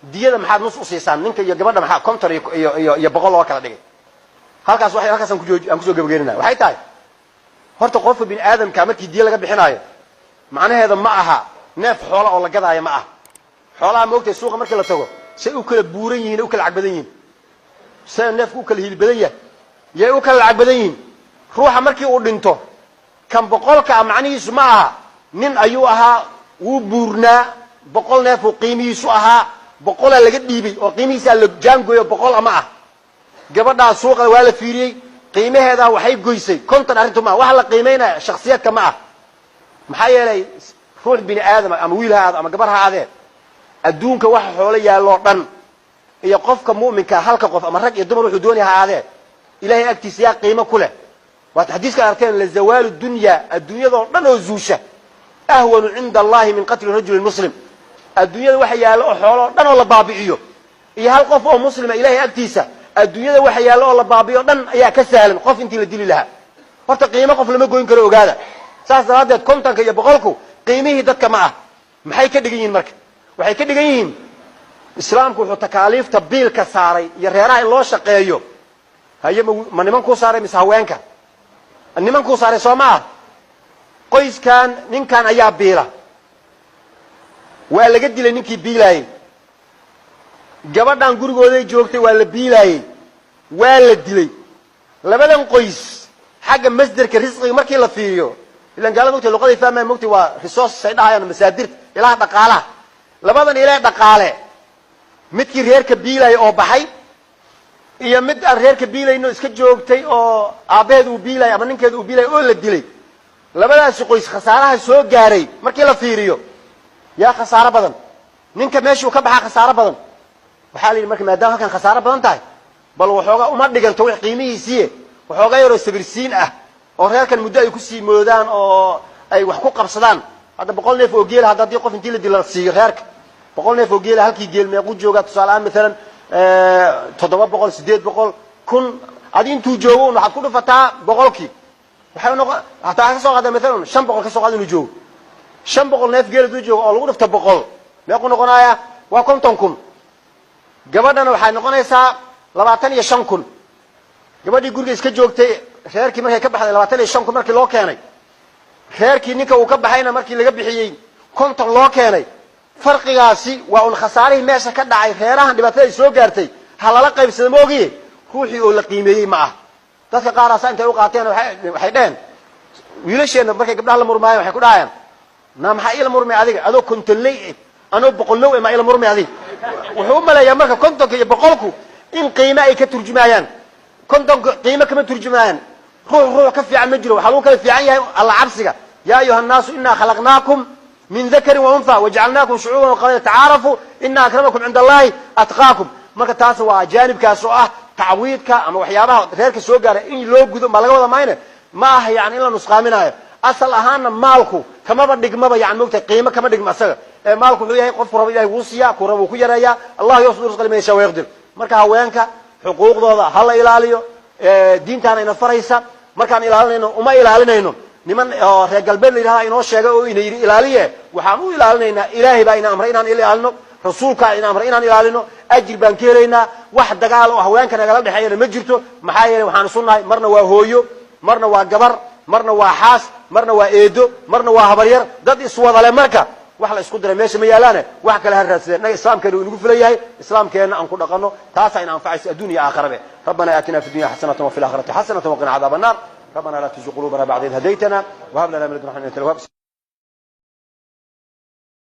diyada maxaad nus u siisaan ninka iyo gabadha maxaa kontor iyo boqol loo kala dhigay halkaas aan ku soo gabageeninaa waxay tahay horta qofka bin aadamka markii diya laga bixinayo macnaheedu ma aha neef xoolo oo la gadaayo ma aha xoolaha moogtay suuqa markii la tago say u kala buuran yihiin u kala cagbadan yihiin say neefku u kala hilbadan yahay yay u kala cagbadan yihiin ruuxa markii uu dhinto kan boqolka macnihiisu ma aha nin ayuu ahaa wuu buurnaa boqol neef uu qiimihiisu ahaa boqolaa laga dhiibay oo qiimihiisa la jaangooyo boqol ama ah gabadhaa suuqa waa la fiiriyey qiimaheeda waxay goysay konton arrintu ma waxa la qiimeynaa shakhsiyadka ma ah maxaa yeelay ruux bini aadam ama wiil ha aado ama gabar ha aadee adduunka waxa xoolo yaallo dhan iyo qofka mu'minka halka qof ama rag iyo dumar wuxuu doonaya ha aadee ilaahay agtiisa yaa qiimo ku leh waa xadiiska arkeen la zawaalu dunya adduunyada dhan oo zuusha ahwanu inda allahi min qatl rajul muslim adduunyada waxa yaallo oo xoolo dhan oo la baabi'iyo iyo hal qof oo muslima ilaahay agtiisa adduunyada waxa yaallo oo la baabi'iyo dhan ayaa ka sahlan qof intii la dili lahaa horta qiimo qof lama goyn karo ogaada saas daraadeed kontonka iyo boqolku qiimihii dadka ma ah maxay ka dhigan yihiin marka waxay ka dhigan yihiin islaamku wuxuu takaaliifta biilka saaray iyo reeraha in loo shaqeeyo haye ma nimankuu saaray mise haweenka nimankuu saaray soo ma ah qoyskan ninkan ayaa biila waa laga dilay ninkii biilaayey gabadhan gurigooday joogtay waa la biilaayey waa la dilay labadan qoys xagga masdarka risqiga markii la fiiriyo ilan gaalada mogtay luqaday fahmaya mogtay waa resources ay dhahayaan masaadirta ilaha dhaqaalaha labadan ilaa dhaqaale midkii reerka biilaayay oo baxay iyo mid aan reerka biilayno iska joogtay oo aabaheed uu biilayay ama ninkeed uu biilayay oo la dilay labadaasi qoys khasaaraha soo gaaray markii la fiiriyo yaa khasaaro badan ninka meeshuu ka baxaa khasaaro badan waxaa la yidhi marka maadaama halkan khasaaro badan tahay bal waxoogaa uma dhiganto wix qiimihiisiiye waxoogaa yaroo sabirsiin ah oo reerkan muddo ay kusii moodaan oo ay wax ku qabsadaan hadda boqol neef oo geela hadda haddii qof intii la dila siiyo reerka boqol neef oo geela halkii geel meequu joogaa tusaaleahaan maalan 700 800 kun adi intuu joogo waxaad ku dhufataa boqolkii waxay noqon hataa ka soo qaada maalan 500 ka soo qaada inuu joogo 500 neef geel intuu joogo oo lagu dhufta boqol meequu noqonaya waa 50 kun gabadhana waxay noqonaysaa 25 kun gabadhii guriga iska joogtay reerkii markay ka baxday 25 kun markii loo keenay reerkii ninka uu ka baxayna markii laga bixiyay 50 loo keenay farqigaasi waa un khasaarihii meesha ka dhacay reerahan dhibaatada ay soo gaartay ha lala qaybsado ma ogiye ruuxii oo la qiimeeyey ma ah dadka qaaraasa intay u qaateen waxay dhaheen wiilasheena markay gabdhaha la murmaayeen waxay ku dhahayaan na maxaa ila murmay adiga adoo kontonley anoo boqollow ma ila murmay adiga wuxuu u maleeyaa marka kontonka iyo boqolku in qiime ay ka turjumayaan kontonka qiime kama turjumayaan ruux ka fiican ma jiro waxa lagu kala fiican yahay alla cabsiga yaa ayuha nnaasu innaa khalaqnaakum من ذكر وأنثى وجعلناكم شعوبا وقبائل تعارفوا إن أكرمكم عند الله أتقاكم marka taas waa jaanibkaas oo ah tacwiidka ama waxyaabaha reerka soo gaaray in loo gudo ma laga wada maayna ma aha yani in la nusqaaminayo asal ahaana maalku kama dhigmaba yani moogtay qiimo kama dhigma asaga maalku wuxuu yahay qof rabo ilaahay wuu siiyaa ku rabo ku yareeyaa allah yusdir rizqa liman yashaa wa yaqdir marka haweenka xuquuqdooda ha la ilaaliyo diintaana ina faraysa markaan ilaalinayno uma ilaalinayno niman reer galbeed la yiraahdo inoo sheegay oo inay yiri ilaaliye waxaan u ilaalinaynaa ilaahay baa ina amray inaan ilaalino rasuulka ina amray inaan ilaalino ajir baan ka helaynaa wax dagaal oo haweenka nagala dhaxeeyna ma jirto maxaa yeelay waxaan sunnahay marna waa hooyo marna waa gabar marna waa xaas marna waa eedo marna waa habaryar dad iswada leh marka wax la isku diray meesha ma yaalaane wax kale ha raadsadeen islaamkeena uu nagu filayahay islaamkeena aan ku dhaqano taas ay anfacayso adduunyo iyo aakhiraba rabbana aatina fid dunya hasanatan wa fil aakhirati hasanatan wa qina adhaban nar ربنا لا تزغ قلوبنا بعد إذ هديتنا وهب لنا من لدنك رحمة إنك أنت الوهاب